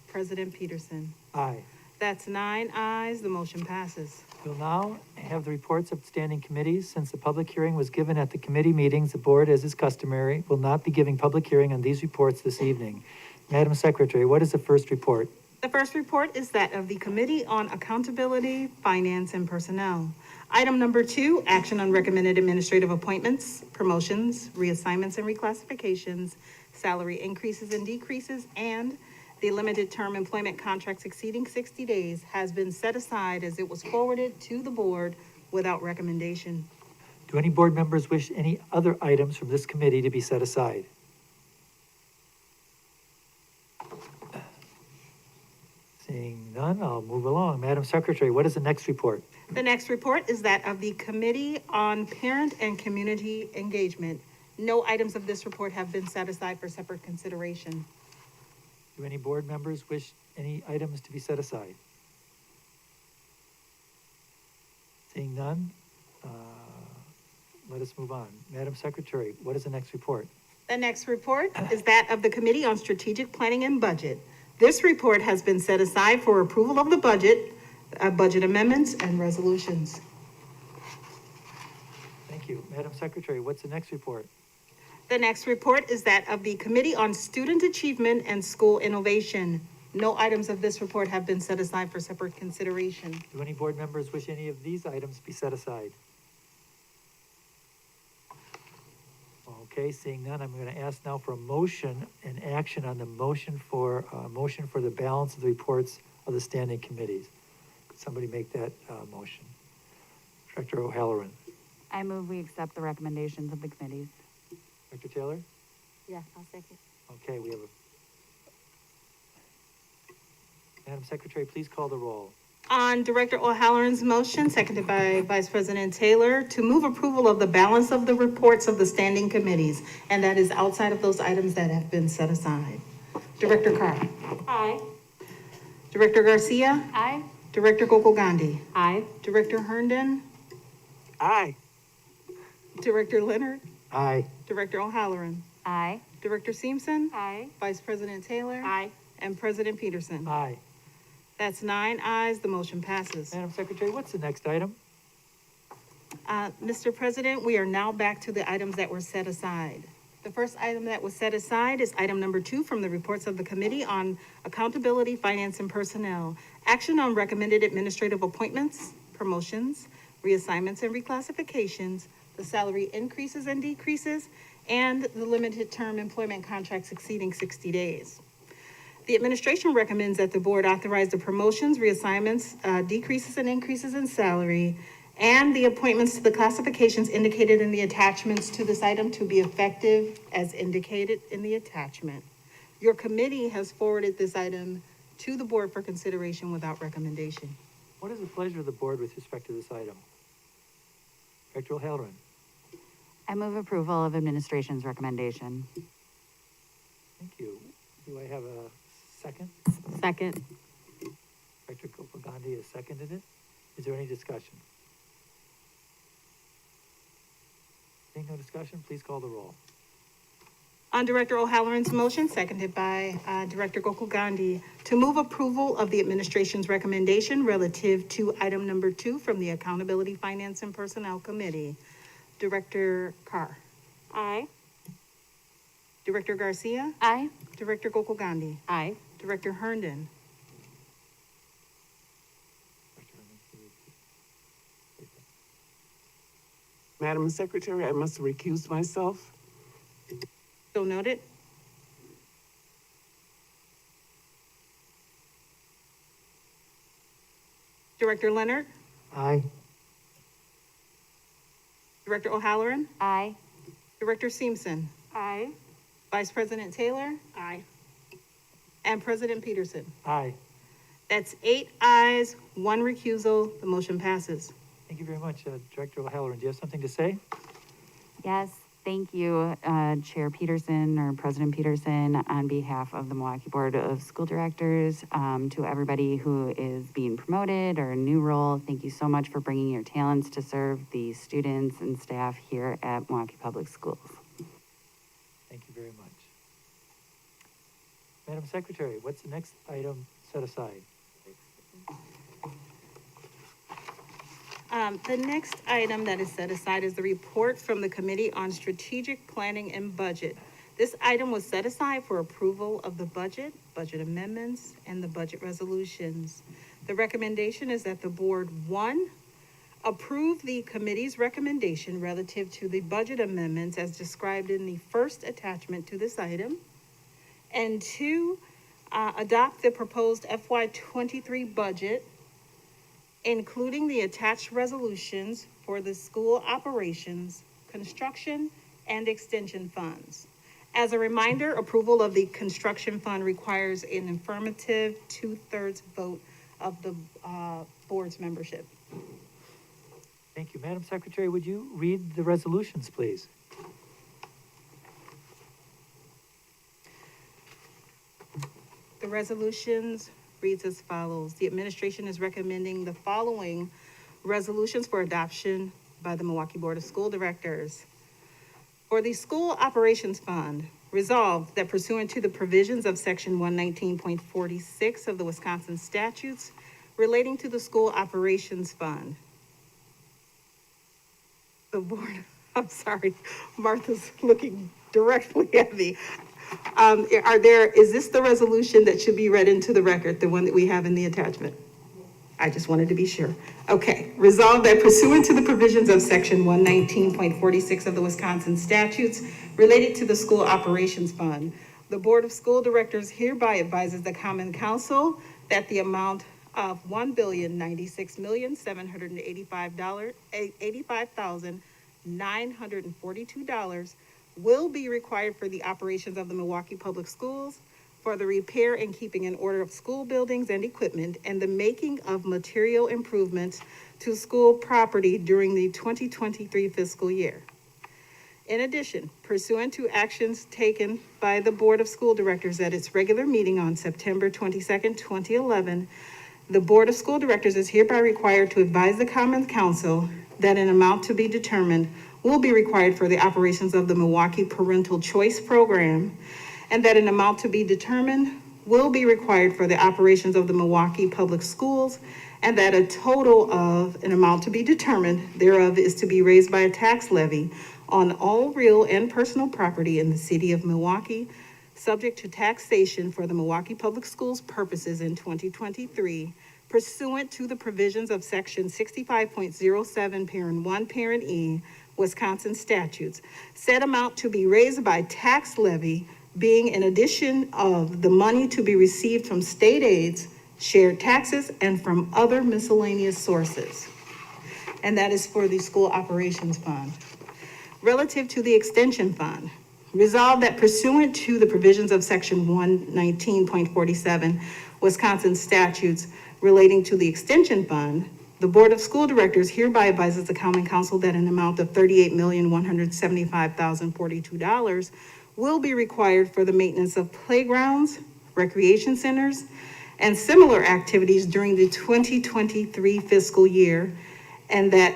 President Peterson. Aye. That's 9 ayes, the motion passes. We'll now have the reports of standing committees. Since the public hearing was given at the committee meetings, the board, as is customary, will not be giving public hearing on these reports this evening. Madam Secretary, what is the first report? The first report is that of the Committee on Accountability, Finance, and Personnel. Item number 2, action on recommended administrative appointments, promotions, reassignments and reclassifications, salary increases and decreases, and the limited term employment contracts exceeding 60 days has been set aside as it was forwarded to the board without recommendation. Do any board members wish any other items from this committee to be set aside? Seeing none, I'll move along. Madam Secretary, what is the next report? The next report is that of the Committee on Parent and Community Engagement. No items of this report have been set aside for separate consideration. Do any board members wish any items to be set aside? Seeing none, let us move on. Madam Secretary, what is the next report? The next report is that of the Committee on Strategic Planning and Budget. This report has been set aside for approval of the budget, budget amendments, and resolutions. Thank you. Madam Secretary, what's the next report? The next report is that of the Committee on Student Achievement and School Innovation. No items of this report have been set aside for separate consideration. Do any board members wish any of these items be set aside? Okay, seeing none, I'm going to ask now for a motion and action on the motion for the balance of the reports of the standing committees. Could somebody make that motion? Director O'Halloran. I move we accept the recommendations of the committees. Dr. Taylor? Yeah, I'll second. Okay, we have a... Madam Secretary, please call the roll. On Director O'Halloran's motion, seconded by Vice President Taylor, to move approval of the balance of the reports of the standing committees, and that is outside of those items that have been set aside. Director Carr. Aye. Director Garcia. Aye. Director Gokul Gandhi. Aye. Director Herndon. Aye. Director Leonard. Aye. Director O'Halloran. Aye. Director Simpson. Aye. Vice President Taylor. Aye. And President Peterson. Aye. That's 9 ayes, the motion passes. Madam Secretary, what's the next item? Mr. President, we are now back to the items that were set aside. The first item that was set aside is item number 2 from the reports of the Committee on Accountability, Finance, and Personnel. Action on recommended administrative appointments, promotions, reassignments and reclassifications, the salary increases and decreases, and the limited term employment contracts exceeding 60 days. The administration recommends that the board authorize the promotions, reassignments, decreases and increases in salary, and the appointments to the classifications indicated in the attachments to this item to be effective as indicated in the attachment. Your committee has forwarded this item to the board for consideration without recommendation. What is the pleasure of the board with respect to this item? Director O'Halloran? I move approval of administration's recommendation. Thank you. Do I have a second? Second. Director Gopal has seconded it. Is there any discussion? Seeing no discussion, please call the roll. On Director O'Halloran's motion, seconded by Director Gokul Gandhi, to move approval of the administration's recommendation relative to item number 2 from the Accountability, Finance, and Personnel Committee. Director Carr. Aye. Director Garcia. Aye. Director Gokul Gandhi. Aye. Director Herndon. Madam Secretary, I must recuse myself. So noted. Director Leonard. Aye. Director O'Halloran. Aye. Director Seamson. Aye. Vice President Taylor. Aye. And President Peterson. Aye. That's 8 ayes, 1 recusal. The motion passes. Thank you very much. Director O'Halloran, do you have something to say? Yes, thank you, Chair Peterson or President Peterson, on behalf of the Milwaukee Board of School Directors, to everybody who is being promoted or a new role. Thank you so much for bringing your talents to serve the students and staff here at Milwaukee Public Schools. Thank you very much. Madam Secretary, what's the next item set aside? The next item that is set aside is the report from the Committee on Strategic Planning and Budget. This item was set aside for approval of the budget, budget amendments, and the budget resolutions. The recommendation is that the board, 1, approve the committee's recommendation relative to the budget amendments as described in the first attachment to this item, and 2, adopt the proposed FY23 budget, including the attached resolutions for the school operations, construction, and extension funds. As a reminder, approval of the construction fund requires an affirmative 2/3 vote of the board's membership. Thank you. Madam Secretary, would you read the resolutions, please? The resolutions reads as follows. The administration is recommending the following resolutions for adoption by the Milwaukee Board of School Directors. For the School Operations Fund, resolved that pursuant to the provisions of Section 119.46 of the Wisconsin statutes relating to the School Operations Fund, the board, I'm sorry, Martha's looking directly at me. Is this the resolution that should be read into the record, the one that we have in the attachment? I just wanted to be sure. Okay, resolved that pursuant to the provisions of Section 119.46 of the Wisconsin statutes related to the School Operations Fund, the Board of School Directors hereby advises the Common Council that the amount of $1,096,785,942 will be required for the operations of the Milwaukee Public Schools, for the repair and keeping in order of school buildings and equipment, and the making of material improvements to school property during the 2023 fiscal year. In addition, pursuant to actions taken by the Board of School Directors at its regular meeting on September 22nd, 2011, the Board of School Directors is hereby required to advise the Common Council that an amount to be determined will be required for the operations of the Milwaukee Parental Choice Program, and that an amount to be determined will be required for the operations of the Milwaukee Public Schools, and that a total of an amount to be determined thereof is to be raised by a tax levy on all real and personal property in the city of Milwaukee, subject to taxation for the Milwaukee Public Schools purposes in 2023, pursuant to the provisions of section 65.07, parent 1, parent E, Wisconsin statutes. Said amount to be raised by tax levy being in addition of the money to be received from state aids, shared taxes, and from other miscellaneous sources. And that is for the school operations fund. Relative to the extension fund, resolved that pursuant to the provisions of section 119.47 Wisconsin statutes relating to the extension fund, the Board of School Directors hereby advises the Common Council that an amount of $38,175,042 will be required for the maintenance of playgrounds, recreation centers, and similar activities during the 2023 fiscal year, and that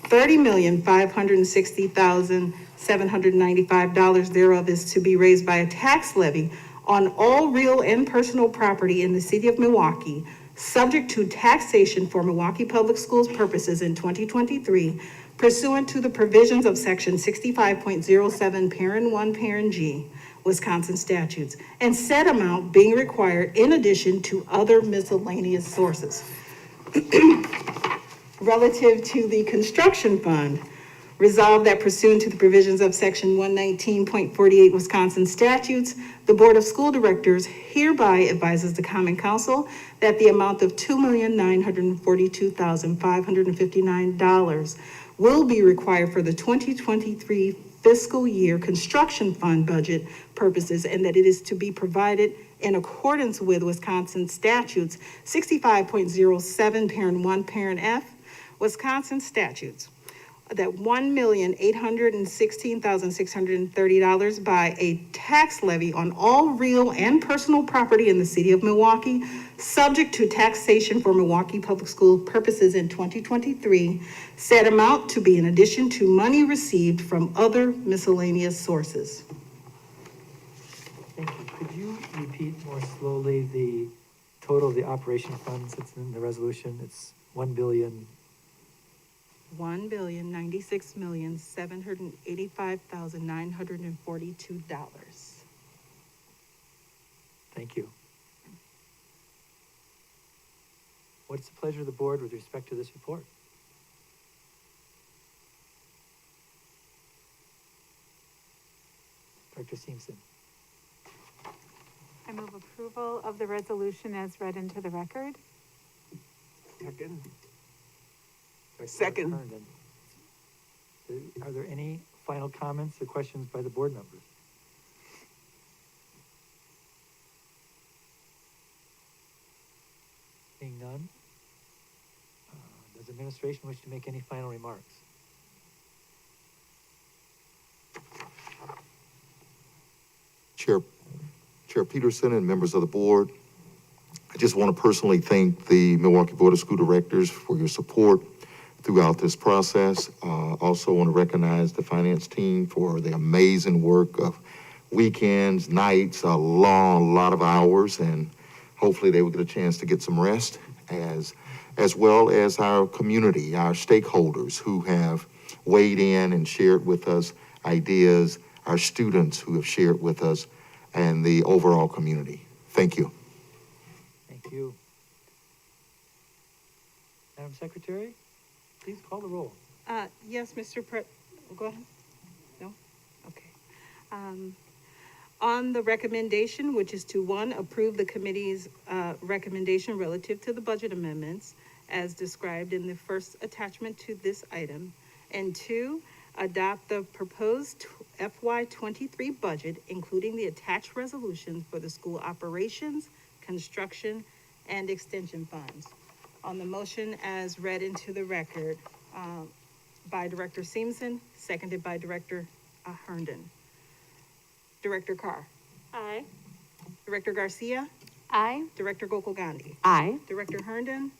$30,560,795 thereof is to be raised by a tax levy on all real and personal property in the city of Milwaukee, subject to taxation for Milwaukee Public Schools purposes in 2023, pursuant to the provisions of section 65.07, parent 1, parent G, Wisconsin statutes, and said amount being required in addition to other miscellaneous sources. Relative to the construction fund, resolved that pursuant to the provisions of section 119.48 Wisconsin statutes, the Board of School Directors hereby advises the Common Council that the amount of $2,942,559 will be required for the 2023 fiscal year construction fund budget purposes, and that it is to be provided in accordance with Wisconsin statutes 65.07, parent 1, parent F, Wisconsin statutes, that $1,816,630 by a tax levy on all real and personal property in the city of Milwaukee, subject to taxation for Milwaukee Public School purposes in 2023, said amount to be in addition to money received from other miscellaneous sources. Thank you. Could you repeat more slowly the total of the operation funds that's in the resolution? It's $1,096,785,942. Thank you. What's the pleasure of the board with respect to this report? Director Simpson. I move approval of the resolution as read into the record. Second. Director Second. Herndon. Are there any final comments or questions by the board members? Seeing none, does administration wish to make any final remarks? Chair Peterson and members of the board, I just want to personally thank the Milwaukee Board of School Directors for your support throughout this process. Also want to recognize the finance team for the amazing work of weekends, nights, a lot of hours, and hopefully they will get a chance to get some rest, as well as our community, our stakeholders who have weighed in and shared with us ideas, our students who have shared with us, and the overall community. Thank you. Thank you. Madam Secretary, please call the roll. Yes, go ahead. No? Okay. On the recommendation, which is to, 1, approve the committee's recommendation relative to the budget amendments as described in the first attachment to this item, and 2, adopt the proposed FY23 budget, including the attached resolutions for the school operations, construction, and extension funds. On the motion as read into the record by Director Simpson, seconded by Director Herndon. Director Carr. Aye. Director Garcia. Aye. Director Gokul Gandhi. Aye. Director Herndon.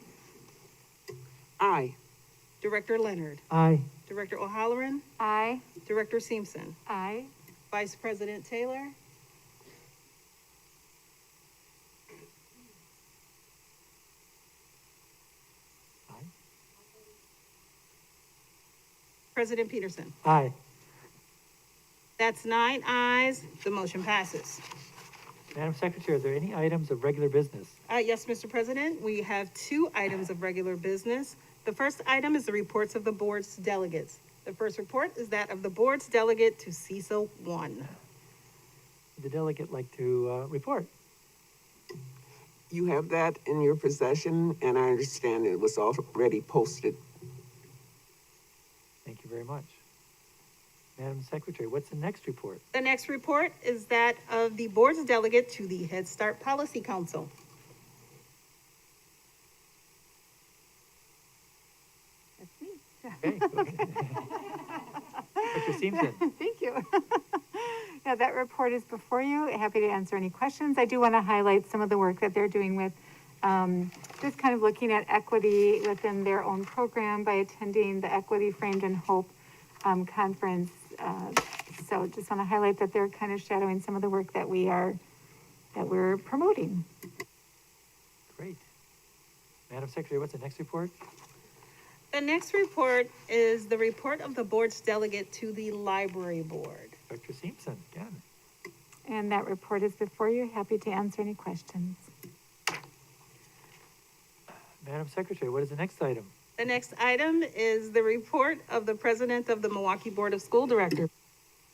Aye. Director Leonard. Aye. Director O'Halloran. Aye. Director Simpson. Aye. Vice President Taylor. President Peterson. Aye. That's 9 ayes, the motion passes. Madam Secretary, are there any items of regular business? Yes, Mr. President, we have 2 items of regular business. The first item is the reports of the board's delegates. The first report is that of the board's delegate to CISA 1. Would the delegate like to report? You have that in your possession, and I understand it was already posted. Thank you very much. Madam Secretary, what's the next report? The next report is that of the board's delegate to the Head Start Policy Council. That's me. Okay. Dr. Simpson. Thank you. Yeah, that report is before you. Happy to answer any questions. I do want to highlight some of the work that they're doing with just kind of looking at equity within their own program by attending the Equity Framed in Hope conference. So just want to highlight that they're kind of shadowing some of the work that we're promoting. Great. Madam Secretary, what's the next report? The next report is the report of the board's delegate to the library board. Dr. Simpson, again. And that report is before you. Happy to answer any questions. Madam Secretary, what is the next item? The next item is the report of the president of the Milwaukee Board of School Directors.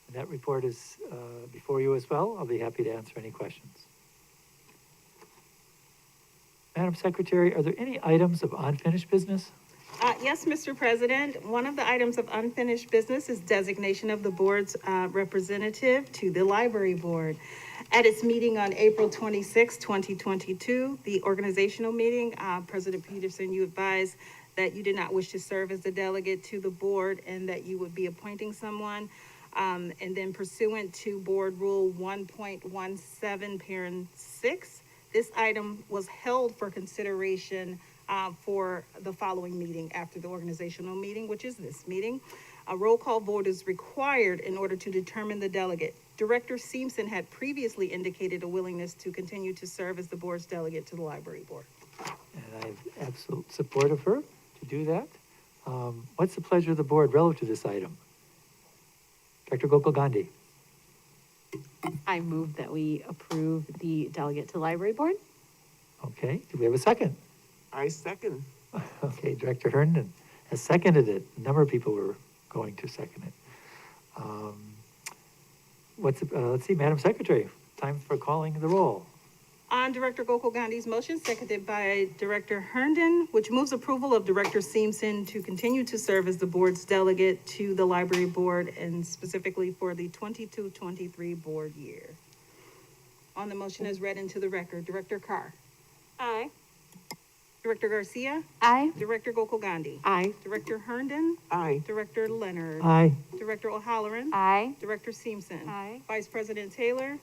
And that report is before you as well. I'll be happy to answer any questions. Madam Secretary, are there any items of unfinished business? Yes, Mr. President, one of the items of unfinished business is designation of the board's representative to the library board. At its meeting on April 26, 2022, the organizational meeting, President Peterson, you advised that you did not wish to serve as the delegate to the board and that you would be appointing someone. And then pursuant to Board Rule 1.17, Parent 6, this item was held for consideration for the following meeting after the organizational meeting, which is this meeting. A roll call vote is required in order to determine the delegate. Director Simpson had previously indicated a willingness to continue to serve as the board's delegate to the library board. And I have absolute support of her to do that. What's the pleasure of the board relative to this item? Dr. Gokul Gandhi. I move that we approve the delegate to library board. Okay, do we have a second? I second. Okay, Director Herndon has seconded it. A number of people were going to second it. Let's see, Madam Secretary, time for calling the roll. On Director Gokul Gandhi's motion, seconded by Director Herndon, which moves approval of Director Simpson to continue to serve as the board's delegate to the library board and specifically for the 22-23 board year. On the motion as read into the record, Director Carr. Aye. Director Garcia. Aye. Director Gokul Gandhi. Aye. Director Herndon. Aye. Director Leonard. Aye. Director O'Halloran. Aye. Director Simpson. Aye. Vice President Taylor.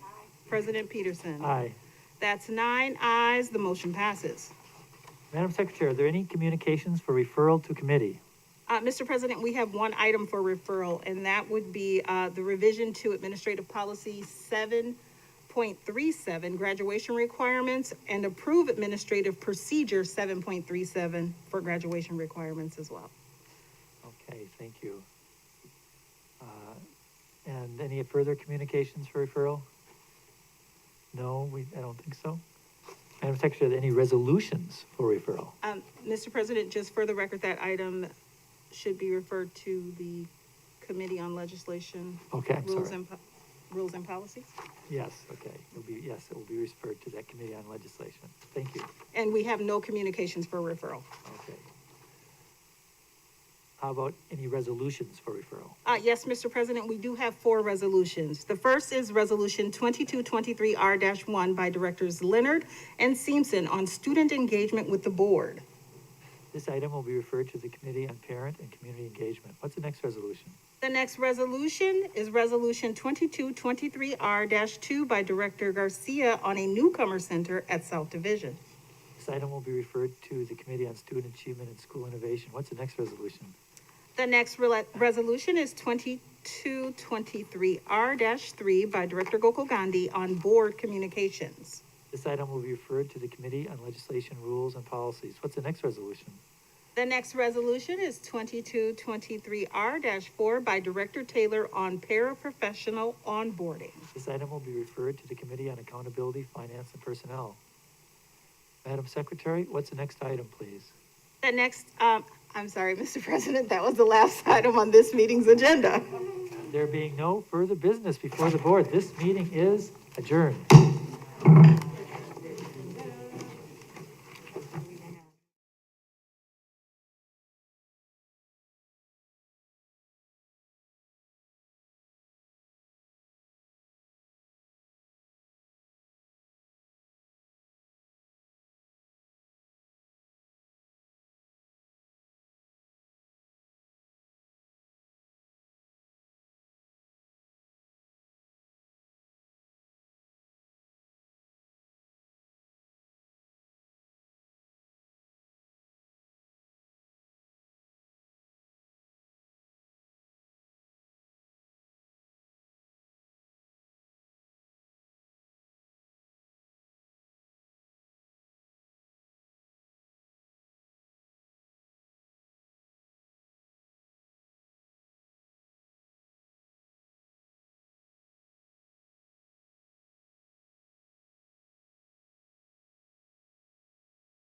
President Peterson. Aye. That's 9 ayes, the motion passes. Madam Secretary, are there any communications for referral to committee? Mr. President, we have one item for referral, and that would be the revision to Administrative Policy 7.37, graduation requirements, and approve Administrative Procedure 7.37 for graduation requirements as well. Okay, thank you. And any further communications for referral? No, I don't think so. Madam Secretary, are there any resolutions for referral? Mr. President, just for the record, that item should be referred to the Committee on Legislation. Okay, I'm Rules sorry. and Rules and Policies. Yes, okay. It will be referred to that Committee on Legislation. Thank you. And we have no communications for referral. Okay. How about any resolutions for referral? Yes, Mr. President, we do have 4 resolutions. The first is Resolution 2223R-1 by Directors Leonard and Simpson on student engagement with the board. This item will be referred to the Committee on Parent and Community Engagement. What's the next resolution? The next resolution is Resolution 2223R-2 by Director Garcia on a newcomer center at South Division. This item will be referred to the Committee on Student Achievement and School Innovation. What's the next resolution? The next resolution is 2223R-3 by Director Gokul Gandhi on board communications. This item will be referred to the Committee on Legislation, Rules, and Policies. What's the next resolution? The next resolution is 2223R-4 by Director Taylor on paraprofessional onboarding. This item will be referred to the Committee on Accountability, Finance, and Personnel. Madam Secretary, what's the next item, please? The next, I'm sorry, Mr. President, that was the last item on this meeting's agenda. There being no further business before the board, this meeting is adjourned.